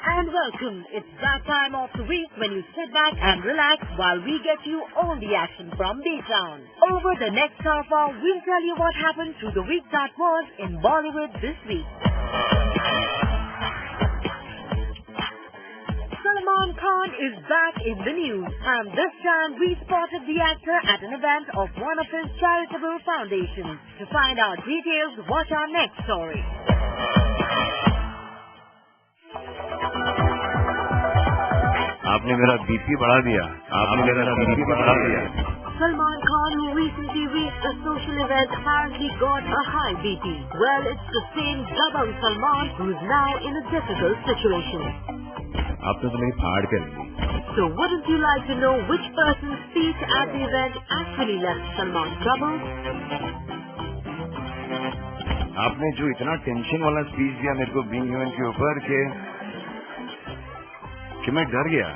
and welcome. It's that time of the week when you sit back and relax while we get you all the action from B-Town. Over the next half hour, we'll tell you what happened through the week that was in Bollywood this week. Salman Khan is back in the news, and this time we spotted the actor at an event of one of his charitable foundations. To find out details, watch our next story. आपने मेरा BP बढ़ा दिया। Salman Khan, who recently reached a social event, apparently got a high BP. Well, it's the same Dabang Salman who's now in a difficult situation. आपने तो मेरी फाड़ कर दी। So wouldn't you like to know which person's speech at the event actually left Salman troubled? आपने जो इतना tension वाला speech दिया मेरे को बीइंग ह्यूमन के ऊपर कि मैं डर गया।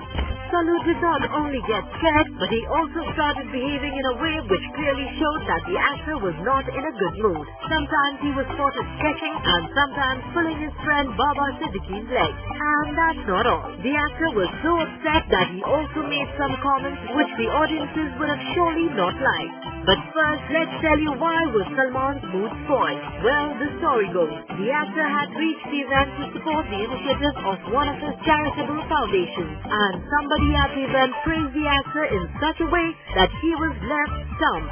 Salu did not only get scared, but he also started behaving in a way which clearly showed that the actor was not in a good mood. Sometimes he was spotted sketching and sometimes pulling his friend Baba Siddiqui's leg. And that's not all. The actor was so upset that he also made some comments which the audiences would have surely not liked. But first, let's tell you why was Salman's mood spoiled. Well, the story goes, the actor had reached the event to support the initiative of one of his charitable foundations, and somebody at the event praised the actor in such a way that he was left stumped.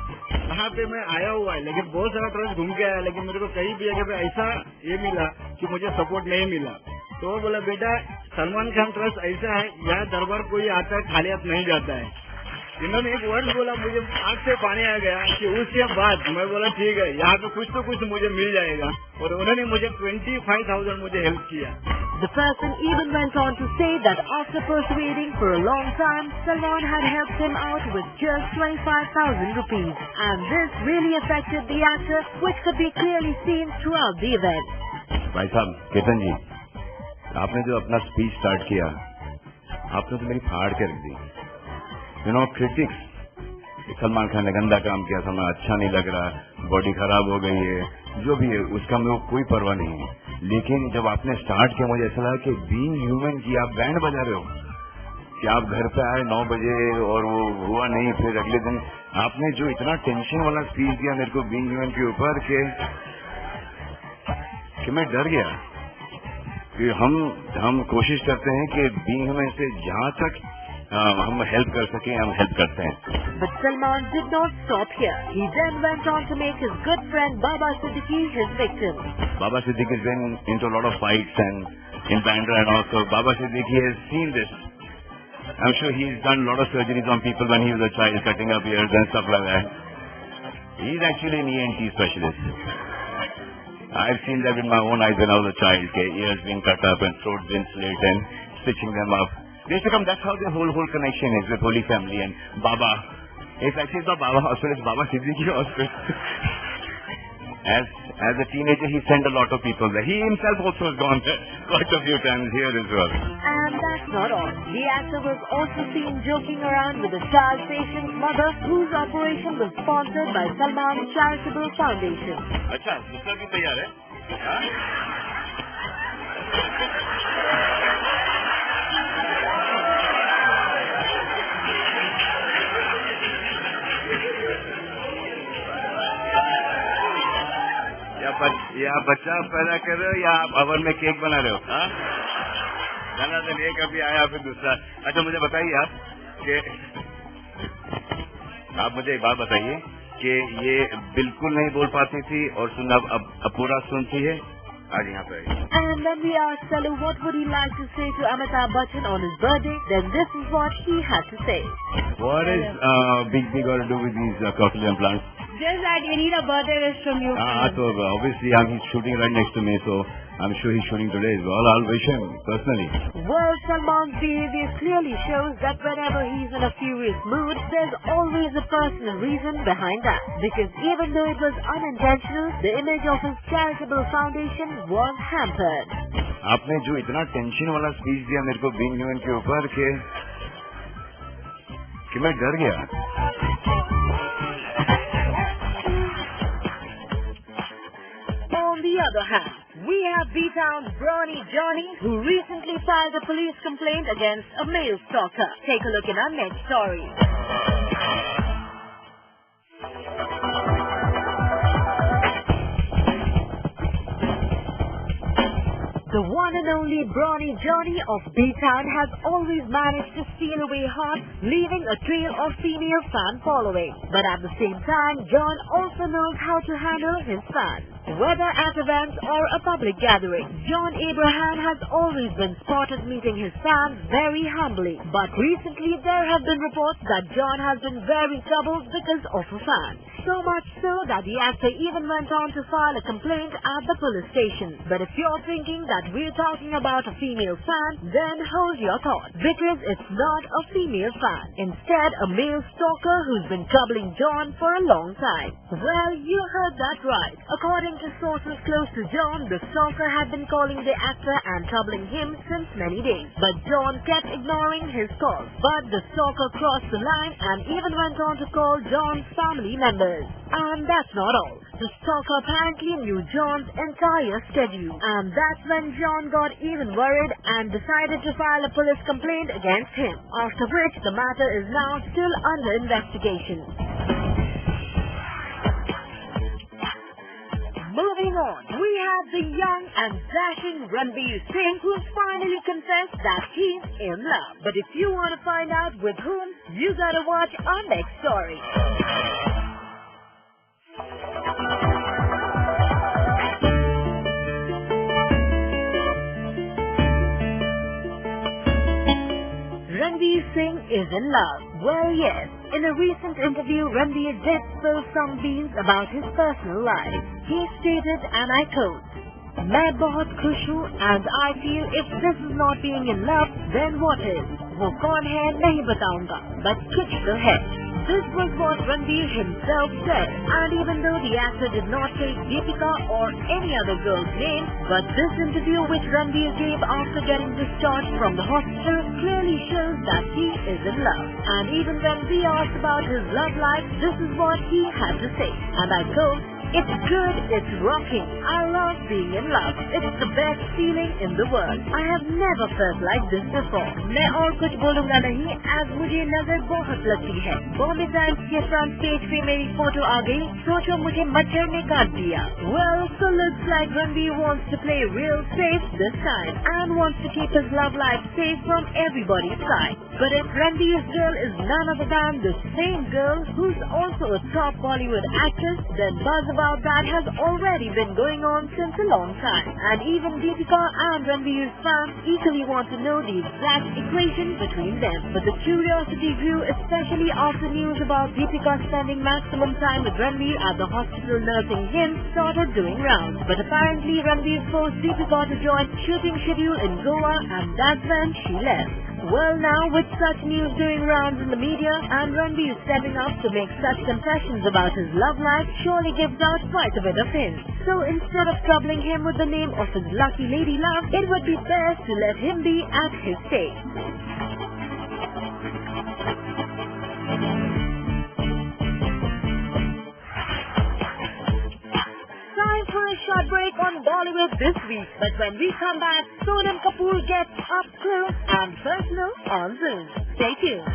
यहाँ पे मैं आया हुआ है, लेकिन बहुत सारा trust घूम के आया, लेकिन मेरे को कहीं भी जगह पे ऐसा ये मिला कि मुझे सपोर्ट नहीं मिला। तो वो बोला, बेटा सलमान खान ट्रस्ट ऐसा है, यहाँ दरबार कोई आता है खाली हाथ नहीं जाता है। इन्होंने एक वर्ड बोला, मुझे आँख से पानी आ गया कि उसके बाद मैं बोला ठीक है, यहाँ पे कुछ तो कुछ मुझे मिल जाएगा, और उन्होंने मुझे 25,000 मुझे हेल्प किया। The person even went on to say that after persuading for a long time, Salman had helped him out with just 25,000 rupees. And this really affected the actor, which could be clearly seen throughout the event. भाई साहब, केतन जी, आपने जो अपना speech start किया, आपने तो मेरी फाड़ कर दी। क्रिटिक्स, सलमान खान ने गंदा काम किया, सलमान अच्छा नहीं लग रहा, बॉडी खराब हो गई है, जो भी है उसका मेरे को कोई परवाह नहीं है। लेकिन जब आपने स्टार्ट किया, मुझे ऐसा लगा कि बीइंग ह्यूमन की आप बैंड बजा रहे हो, कि आप घर पे आए 9 बजे और वो हुआ नहीं, फिर अगले दिन आपने जो इतना टेंशन वाला स्पीच दिया मेरे को बीइंग ह्यूमन के ऊपर कि मैं डर गया। कि हम कोशिश करते हैं कि बीइंग ह्यूमन से जहाँ तक हम हेल्प कर सके, हम हेल्प करते हैं। But Salman did not stop here. He then went on to make his good friend Baba Siddiqui his victim. Baba Siddiqui has been into a lot of fights and in Bandra and also Baba Siddiqui has seen this. I'm sure he's done a lot of surgeries on people when he was a child, cutting up ears and stuff like that. He's actually an ENT specialist. I've seen that with my own eyes when I was a child. Ears being cut up and throats being slit and stitching them up. That's how the whole connection is with Holy Family and Baba. It's actually not Baba Hospital, it's Baba Siddiqui Hospital. As a teenager, he sent a lot of people there. He himself also has gone there quite a few times here as well. And that's not all. The actor was also seen joking around with a child patient's mother, whose operation was sponsored by Salman's Charitable Foundation. अच्छा, दूसरा भी तैयार है? या बच्चा पैदा कर रहे हो या आप ओवन में केक बना रहे हो? एक अभी आया फिर दूसरा। अच्छा, मुझे बताइए आप मुझे एक बात बताइए कि ये बिल्कुल नहीं बोल पाती थी और अब पूरा सुनती है। आज यहाँ पे And when we asked Salu what would he like to say to Amitabh Bachchan on his birthday, then this is what he had to say. What is Big got to do with these cochlear implants? Just that you need a birthday wish from you. So obviously he's shooting right next to me, so I'm sure he's shooting today as well. I'll wish him personally. Well, Salman's behavior clearly shows that whenever he's in a furious mood, there's always a personal reason behind that. Because even though it was unintentional, the image of his charitable foundation was hampered. आपने जो इतना tension वाला speech दिया मेरे को being human के ऊपर कि मैं डर गया। On the other hand, we have B-Town's brawny Johnny, who recently filed a police complaint against a male stalker. Take a look in our next story. The one and only brawny Johnny of B-Town has always managed to steal away hearts, leaving a trail of female fan following. But at the same time, John also knows how to handle his fans. Whether at events or a public gathering, John Abraham has always been spotted meeting his fans very humbly. But recently there have been reports that John has been very troubled because of a fan. So much so that the actor even went on to file a complaint at the police station. But if you're thinking that we're talking about a female fan, then hold your thoughts, because it's not a female fan. Instead, a male stalker who's been troubling John for a long time. Well, you heard that right. According to sources close to John, the stalker had been calling the actor and troubling him since many days. But John kept ignoring his calls. But the stalker crossed the line and even went on to call John's family members. And that's not all. The stalker apparently knew John's entire schedule. And that's when John got even worried and decided to file a police complaint against him. After which the matter is now still under investigation. Moving on, we have the young and dashing Ranveer Singh, who's finally confessed that he's in love. But if you want to find out with whom, you gotta watch our next story. Ranveer Singh is in love. Well, yes. In a recent interview, Ranveer did spill some beans about his personal life. He stated, and I quote, "मैं बहुत खुश हूँ and I feel if this is not being in love, then what is? वो कौन है नहीं बताऊंगा, but कुछ तो है." This was what Ranveer himself said, and even though the actor did not take Deepika or any other girl's name, but this interview which Ranveer gave after getting discharged from the hospital clearly shows that he is in love. And even when we asked about his love life, this is what he had to say, and I quote, "It's good, it's rocking. I love being in love. It's the best feeling in the world. I have never felt like this before." मैं और कुछ बोलूँगा नहीं, as मुझे नजर बहुत लगती है। बॉम्बे टाइम्स के फ्रंट पेज पे मेरी फोटो आ गई, सोचो मुझे मच्छर ने काट दिया। Well, so looks like Ranveer wants to play real safe this time and wants to keep his love life safe from everybody's side. But if Ranveer's girl is none other than the same girl who's also a top Bollywood actress, then buzz about that has already been going on since a long time. And even Deepika and Ranveer's fans equally want to know the exact equation between them. But the curiosity grew especially after news about Deepika spending maximum time with Ranveer at the hospital nursing him started doing rounds. But apparently Ranveer forced Deepika to join shooting schedule in Goa, and that's when she left. Well, now with such news doing rounds in the media and Ranveer stepping up to make such confessions about his love life surely gives out quite a bit of hints. So instead of troubling him with the name of his lucky lady love, it would be best to let him be at his stage. Time for a short break on Bollywood this week, but when we come back, Sonam Kapoor gets up close and personal on Zoom. Stay tuned.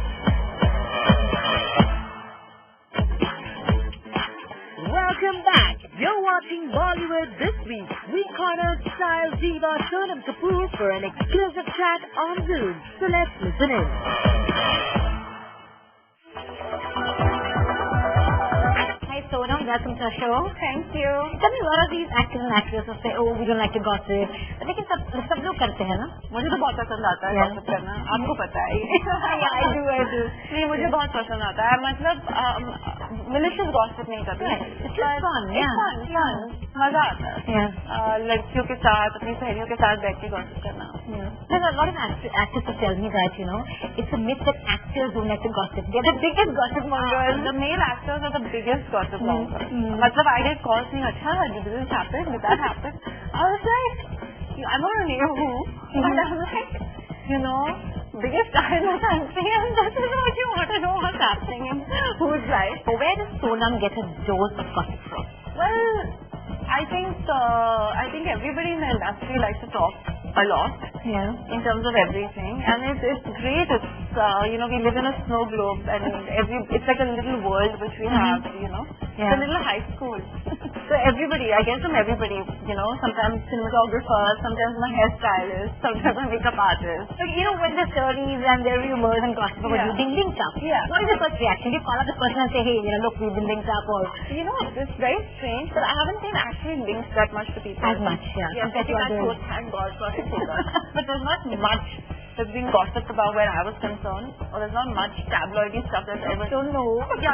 Welcome back. You're watching Bollywood this week. We cornered style diva Sonam Kapoor for an exclusive chat on Zoom. So let's listen in. Sonam, welcome to our show. Thank you. Tell me, a lot of these actors and actresses say, "Oh, we don't like to gossip." लेकिन सब लोग करते हैं ना? मुझे तो बहुत पसंद आता है gossip करना, आपको पता है। I do. नहीं, मुझे बहुत पसंद आता है, मतलब malicious gossip नहीं करती। It's just fun, fun, मजा आता है। लड़कियों के साथ, अपनी सहेलियों के साथ बैठ के gossip करना। There's a lot of actors tell me that, it's a myth that actors don't like to gossip. They're the biggest gossip mongers. The male actors are the biggest gossip mongers. मतलब I get calls saying, "अच्छा, did this happen? Did that happen?" I was like, I don't know who, but I'm like, biggest star in the country, and this is what you want to know what's happening in whose life. Where does Sonam get a dose of gossip from? Well, I think everybody in the industry likes to talk a lot. Yeah. In terms of everything, and it's great. It's we live in a snow globe, and it's like a little world which we have. It's a little high school. So everybody, I guess from everybody, sometimes cinematographers, sometimes my hairstylist, sometimes my makeup artist. So when the stories and their rumors and gossip about you being linked up, what is the first reaction? Do you call up the person and say, hey, look, we've been linked up, or it's very strange, but I haven't been actually linked that much to people. As much, yeah. Yes, I think that's good. Thank God for it. But there's not much that's been gossiped about where I was concerned, or there's not much tabloidy stuff that's ever. Don't know. Yeah,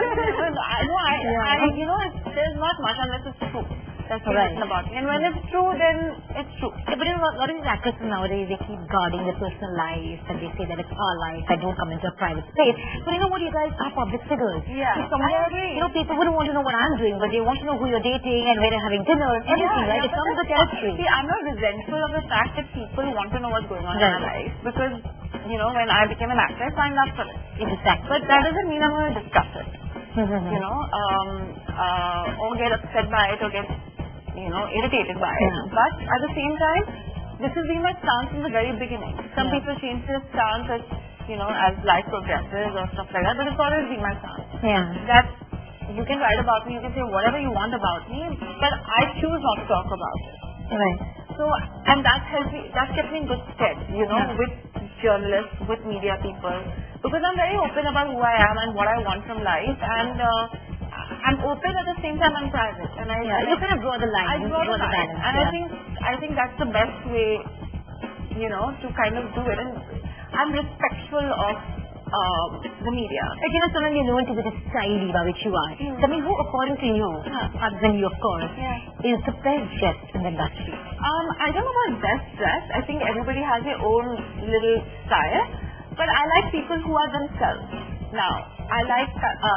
there's not much unless it's true. That's written about me. And when it's true, then it's true. Yeah, but a lot of these actresses nowadays, they keep guarding their personal life, and they say that it's our life, I don't come into a private space. But you know what, you guys are public figures. Yeah, I agree. People wouldn't want to know what I'm doing, but they want to know who you're dating and where you're having dinner, everything, right? It comes with the territory. See, I'm not resentful of the fact that people want to know what's going on in my life, because, when I became an actress, I signed up for it. Exactly. But that doesn't mean I'm going to discuss it. Or get upset by it, or get irritated by it. But at the same time, this has been my stance from the very beginning. Some people change their stance as life progresses or stuff like that, but it's always been my stance. Yeah. That you can write about me, you can say whatever you want about me, but I choose not to talk about it. Right. So, and that kept me in good stead, with journalists, with media people, because I'm very open about who I am and what I want from life, and I'm open at the same time I'm private, and you kind of draw the line. I draw the line, and I think that's the best way, to kind of do it. And I'm respectful of the media. Like, someone to be the style diva which you are. I mean, who, according to you, other than you, of course, is the best dressed in the industry? I don't know about best dressed. I think everybody has their own little style, but I like people who are themselves. Now, I like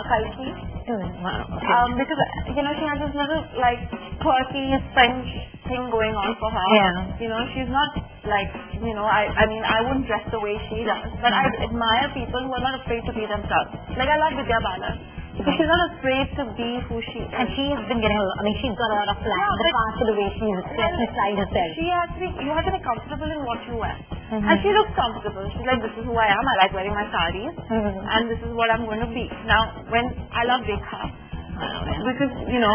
Kalki. Wow. Okay. Because she has this little quirky French thing going on for her. Yeah. She's not like I wouldn't dress the way she does, but I admire people who are not afraid to be themselves. Like I love Vidya Balan. Because she's not afraid to be who she is. And she's been getting she's got a lot of flack in the past for the way she's styled herself. You have to be comfortable in what you wear. And she looks comfortable. She's like, this is who I am. I like wearing my sarees. And this is what I'm going to be. Now, when I love Dekha, because, now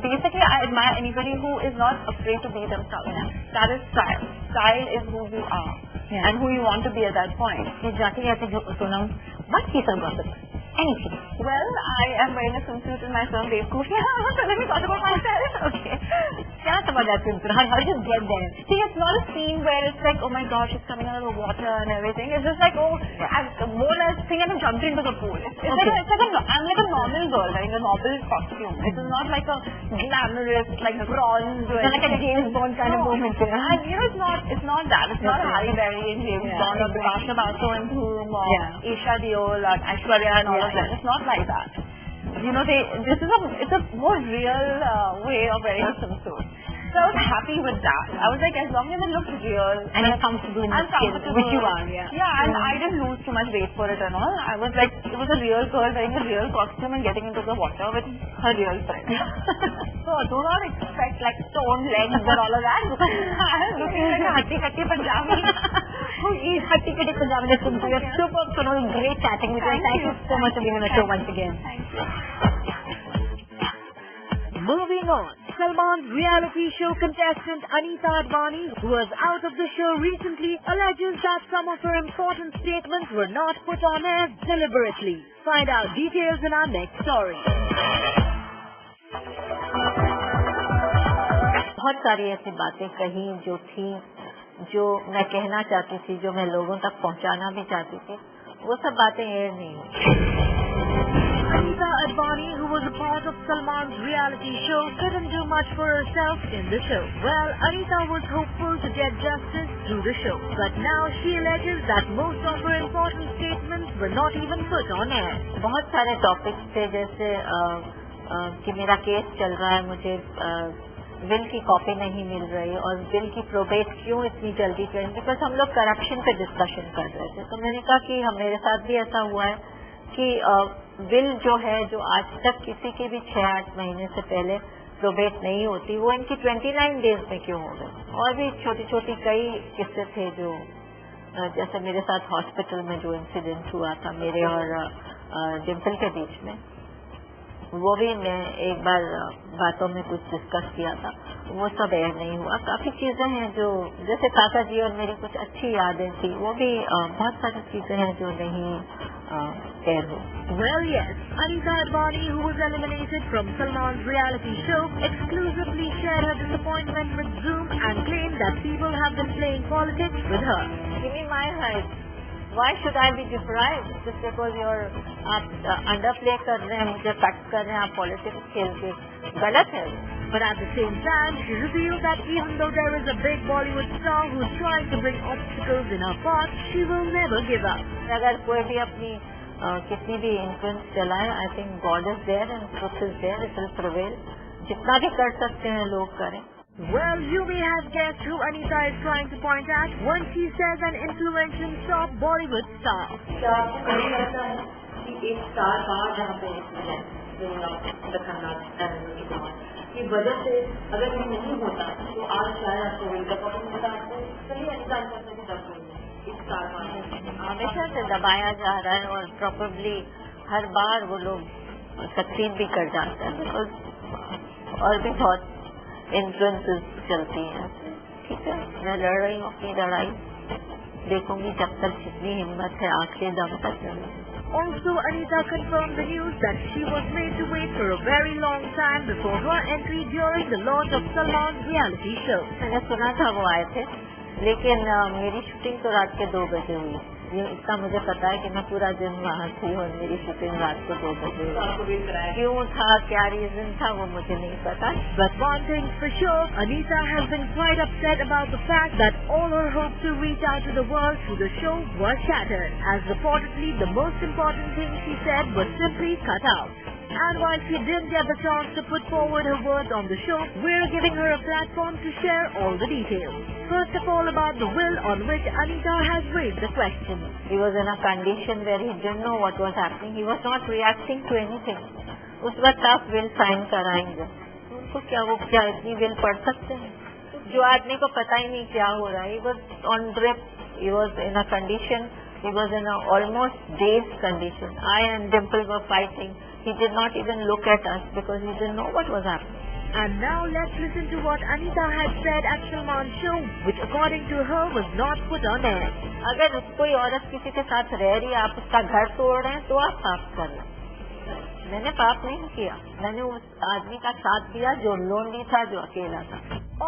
basically I admire anybody who is not afraid to be themselves. That is style. Style is who you are. And who you want to be at that point. Exactly. I think what piece of gossip? Anything. Well, I am wearing a swimsuit in my film Devku. So let me talk about myself. Okay. Tell us about that swimsuit. How did you get there? See, it's not a scene where it's like, oh my gosh, she's coming out of the water and everything. It's just like, I've worn a thing and I'm jumped into the pool. I'm like a normal girl wearing a normal costume. It is not like a glamorous, like bronze. It's not like a James Bond kind of moment. It's not that. It's not Halle Berry and James Bond or Bikasha Basu and Dhoom or Isha Deol or Aishwarya and all of that. It's not like that. It's a more real way of wearing a swimsuit. So I was happy with that. I was like, as long as it looks real. And you're comfortable in the skin, which you are, Yeah, and I didn't lose too much weight for it and all. I was like, it was a real girl wearing a real costume and getting into the water with her real friend. So do not expect like toned legs and all of that. I was looking like a hatti Punjabi. Who eats hatti Punjabi? You're super, great chatting with you. Thank you so much for being on the show once again. Thank you. Moving on, Salman's reality show contestant Anita Advani, who was out of the show recently, alleges that some of her important statements were not put on air deliberately. Find out details in our next story. बहुत सारी ऐसी बातें कही जो थी, जो मैं कहना चाहती थी, जो मैं लोगों तक पहुंचाना भी चाहती थी, वो सब बातें एयर नहीं. Anita Advani, who was a part of Salman's reality show, couldn't do much for herself in the show. Well, Anita was hopeful to get justice through the show, but now she alleges that most of her important statements were not even put on air. बहुत सारे topics थे, जैसे कि मेरा case चल रहा है, मुझे बिल की कॉपी नहीं मिल रही और बिल की प्रोबेट क्यों इतनी जल्दी करें, बिकॉज हम लोग करप्शन पे डिस्कशन कर रहे थे. तो मैंने कहा कि मेरे साथ भी ऐसा हुआ है क्योंकि बिल जो है, जो आज तक किसी के भी 6-8 महीने से पहले प्रोबेट नहीं होती, वो इनकी 29 डेज में क्यों हो गई। और भी छोटी छोटी कई किस्से थे जो, जैसे मेरे साथ हॉस्पिटल में जो इंसिडेंट हुआ था मेरे और डिम्पल के बीच में, वो भी मैं एक बार बातों में कुछ डिस्कस किया था, वो सब एयर नहीं हुआ। काफी चीजें हैं जो, जैसे काका जी और मेरी कुछ अच्छी यादें थी, वो भी बहुत सारी चीजें हैं जो नहीं एयर हुई। Well, yes, Anita Advani, who was eliminated from Salman's reality show, exclusively shared her disappointment with Zoom and claimed that people have been playing politics with her. Give me my right. Why should I be deprived just because आप अंडरप्ले कर रहे हैं, मुझे cut कर रहे हैं, आप politics खेल के, गलत है। But at the same time, she revealed that even though there is a big Bollywood star who's trying to bring obstacles in her path, she will never give up. अगर कोई भी अपनी कितनी भी इन्फ्लुएंस चलाए, I think God is there and truth is there, it will prevail. जितना भी कर सकते हैं लोग करें। Well, you may have guessed who Anita is trying to point at when she says an influential top Bollywood star. एक star था जहाँ पे की वजह से अगर ये नहीं होता तो आज शायद आपको वर्ल्ड कप होता। चलिए अनिता की एक स्टार हमेशा से दबाया जा रहा है और प्रॉपरली हर बार वो लोग सक्सीड भी कर जाते हैं, बिकॉज और भी बहुत इन्फ्लुएंसेस चलती हैं। ठीक है, मैं लड़ रही हूँ अपनी लड़ाई, देखूंगी जब तक जितनी हिम्मत है आखिरी दम तक चलूंगी। Also, Anita confirmed the news that she was made to wait for a very long time before her entry during the launch of Salman's reality show. मैंने सुना था वो आए थे, लेकिन मेरी शूटिंग तो रात के 2 बजे हुई। ये इतना मुझे पता है कि मैं पूरा दिन वहाँ थी और मेरी शूटिंग रात को 2 बजे हुई। क्यों था, क्या रीजन था, वो मुझे नहीं पता। But one thing's for sure, Anita has been quite upset about the fact that all her hopes to reach out to the world through the show were shattered, as reportedly the most important thing she said was simply cut out. And while she didn't get the chance to put forward her words on the show, we're giving her a platform to share all the details. First of all, about the will on which Anita has raised the question. He was in a condition where he didn't know what was happening. He was not reacting to anything. उस वक्त आप will sign कराएंगे, उनको क्या वो क्या इतनी will पढ़ सकते हैं? जो आदमी को पता ही नहीं क्या हो रहा है। He was on drip. He was in a condition. He was in a almost dazed condition. I and Dimple were fighting. He did not even look at us because he didn't know what was happening. And now let's listen to what Anita had said at Salman's show, which according to her was not put on air. अगर कोई औरत किसी के साथ रह रही है, आप उसका घर तोड़ रहे हैं, तो आप पाप कर रहे हैं। मैंने पाप नहीं किया, मैंने उस आदमी का साथ दिया जो लोनली था, जो अकेला था।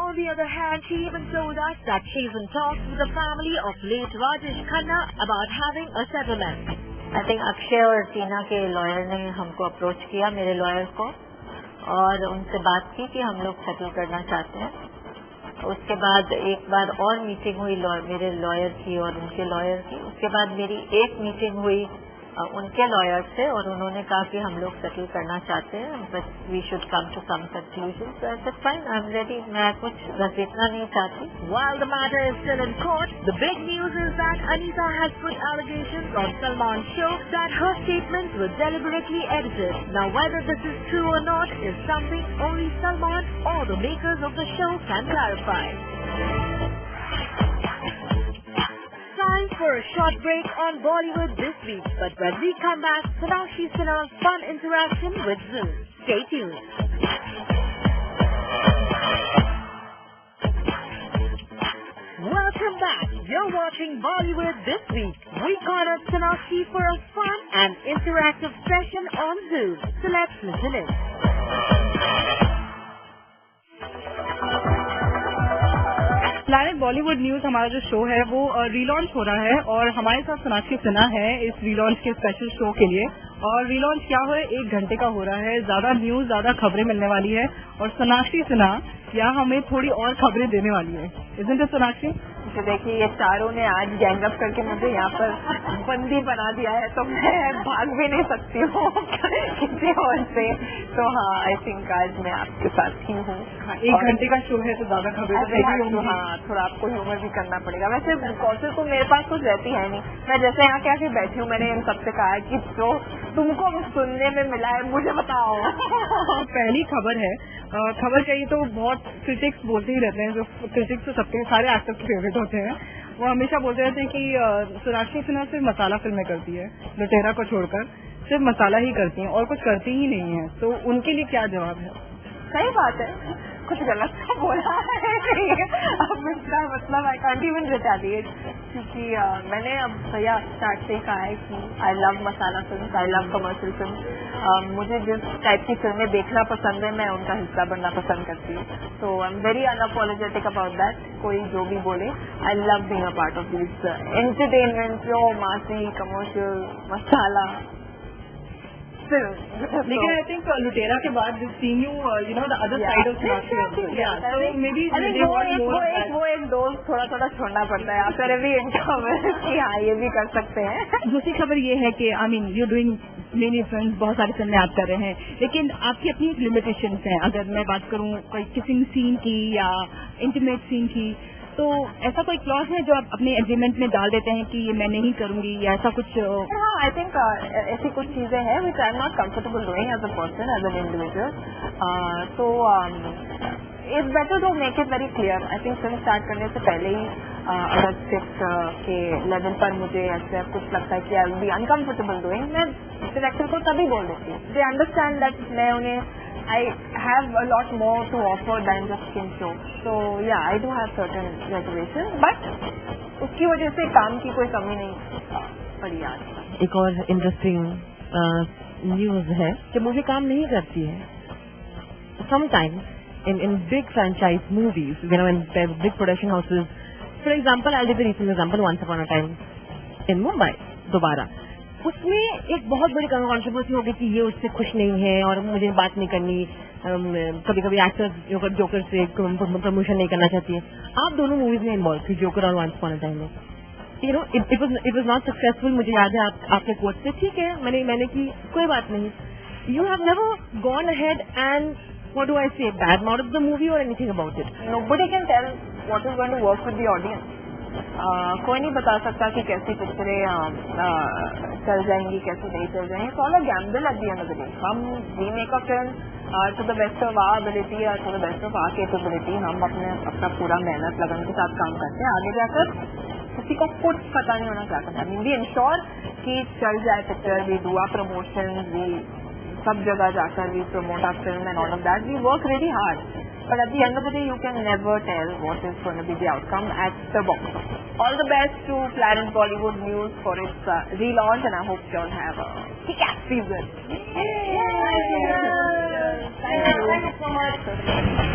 On the other hand, she even told us that she's in talks with the family of late Rajesh Khanna about having a settlement. I think Akshay और टीना के लॉयर ने हमको अप्रोच किया, मेरे लॉयर को, और उनसे बात की कि हम लोग सेटल करना चाहते हैं। उसके बाद एक बार और मीटिंग हुई मेरे लॉयर की और उनके लॉयर की। उसके बाद मेरी एक मीटिंग हुई उनके लॉयर से, और उन्होंने कहा कि हम लोग सेटल करना चाहते हैं, but we should come to some conclusion. So I said fine, I am ready. मैं कुछ घसीटना नहीं चाहती। While the matter is still in court, the big news is that Anita has put allegations on Salman's show that her statements were deliberately edited. Now, whether this is true or not is something only Salman or the makers of the show can clarify. Time for a short break on Bollywood This Week, but when we come back, Sonakshi Sinha's fun interaction with Zoom. Stay tuned. Welcome back. You're watching Bollywood This Week. We cornered Sonakshi for a fun and interactive session on Zoom. So let's listen in. Planet Bollywood news हमारा जो show है वो relaunch हो रहा है, और हमारे साथ सोनाक्षी सिन्हा है इस रीलॉन्च के स्पेशल शो के लिए। और रीलॉन्च क्या हो, 1 घंटे का हो रहा है, ज्यादा न्यूज, ज्यादा खबरें मिलने वाली है, और सोनाक्षी सिन्हा यहाँ हमें थोड़ी और खबरें देने वाली है। Isn't it, Sonakshi? कि देखिए ये चारों ने आज गैंग अप करके मुझे यहाँ पर बंदी बना दिया है, तो मैं भाग भी नहीं सकती हूँ किसी और से। तो हाँ, आई थिंक आज मैं आपके साथ ही हूँ। 1 घंटे का शो है तो ज्यादा खबर। हाँ, थोड़ा आपको ह्यूमर भी करना पड़ेगा। वैसे कौशल तो मेरे पास कुछ रहती है नहीं, मैं जैसे यहाँ के आके बैठी हूँ, मैंने इन सबसे कहा है कि जो तुमको सुनने में मिला है मुझे बताओ। पहली खबर है, खबर कही तो बहुत क्रिटिक्स बोलते ही रहते हैं, जो क्रिटिक्स तो सबके सारे एक्टर्स के फेवरेट होते हैं, वो हमेशा बोलते रहते हैं कि सोनाक्षी सिन्हा सिर्फ मसाला फिल्में करती है, लुटेरा को छोड़कर सिर्फ मसाला ही करती हैं और कुछ करती ही नहीं है। तो उनके लिए क्या जवाब है? सही बात है, कुछ गलत तो बोला है अब इसका मतलब आई कांट इवन रिटेलिएट, क्योंकि मैंने अब भैया स्टार्ट से ही कहा है कि I love masala film, I love commercial film. मुझे जिस टाइप की फिल्में देखना पसंद है मैं उनका हिस्सा बनना पसंद करती हूँ। तो I am very unapologetic about that. कोई जो भी बोले, I love being a part of this entertainment, pure मासी कमर्शियल मसाला। लेकिन आई थिंक लुटेरा के बाद seeing you know the other side of Sonakshi, may be वो एक दोस्त थोड़ा थोड़ा छोड़ना पड़ता है आफ्टर एवरी इनकम कि हाँ ये भी कर सकते हैं। दूसरी खबर ये है कि I mean you doing many film, बहुत सारी फिल्में आप कर रहे हैं, लेकिन आपकी अपनी एक लिमिटेशंस हैं। अगर मैं बात करूँ कोई किसिंग सीन की या इंटीमेट सीन की, तो ऐसा कोई क्लॉज है जो आप अपने एग्रीमेंट में डाल देते हैं कि ये मैं नहीं करूंगी या ऐसा कुछ? हाँ, आई थिंक ऐसी कुछ चीजें हैं which I am not comfortable doing as a person, as an individual. तो it's better to make it very clear. I think film start करने से पहले ही अगर स्क्रिप्ट के लेवल पर मुझे ऐसा कुछ लगता है कि I will be uncomfortable doing, मैं डायरेक्टर को तभी बोल देती हूँ। दे अंडरस्टैंड दैट मैं उन्हें I have a lot more to offer than just skin show. So yeah, I do have certain reservations, but उसकी वजह से काम की कोई कमी नहीं पड़ी आज। एक और इंटरेस्टिंग न्यूज है कि मूवी काम नहीं करती है। Sometimes in big franchise movies, you know, in big production houses, for example, I'll give you a recent example, Once Upon a Time in Mumbai, दोबारा उसमें एक बहुत बड़ी कंट्रोवर्सी हो गई कि ये उससे खुश नहीं है और मुझे बात नहीं करनी। कभी कभी एक्टर्स जोकर से प्रमोशन नहीं करना चाहती है। आप दोनों मूवीज में इन्वॉल्व थी, जोकर और वंस अपॉन अ टाइम में। You know it was not successful. मुझे याद है आपके कोच से, ठीक है मैंने की, कोई बात नहीं। You have never gone ahead and what do I say bad mouth the movie और anything about it. Nobody can tell what is going to work with the audience. कोई नहीं बता सकता कि कैसी पिक्चरें चल जाएंगी, कैसी नहीं चल जाएंगी। It's all a gamble at the end of the day. हम we make a film to the best of our ability और to the best of our capability. हम अपना पूरा मेहनत लगन के साथ काम करते हैं। आगे जाकर किसी को कुछ पता नहीं होना क्या करना है। वी इंश्योर कि चल जाए picture, we do our promotion, we सब जगह जाकर we promote our film and all of that. We work really hard, but at the end of the day you can never tell what is going to be the outcome at the box office. All the best to Clarence Bollywood News for its relaunch, and I hope you all have a kick-ass season. Thank you so much.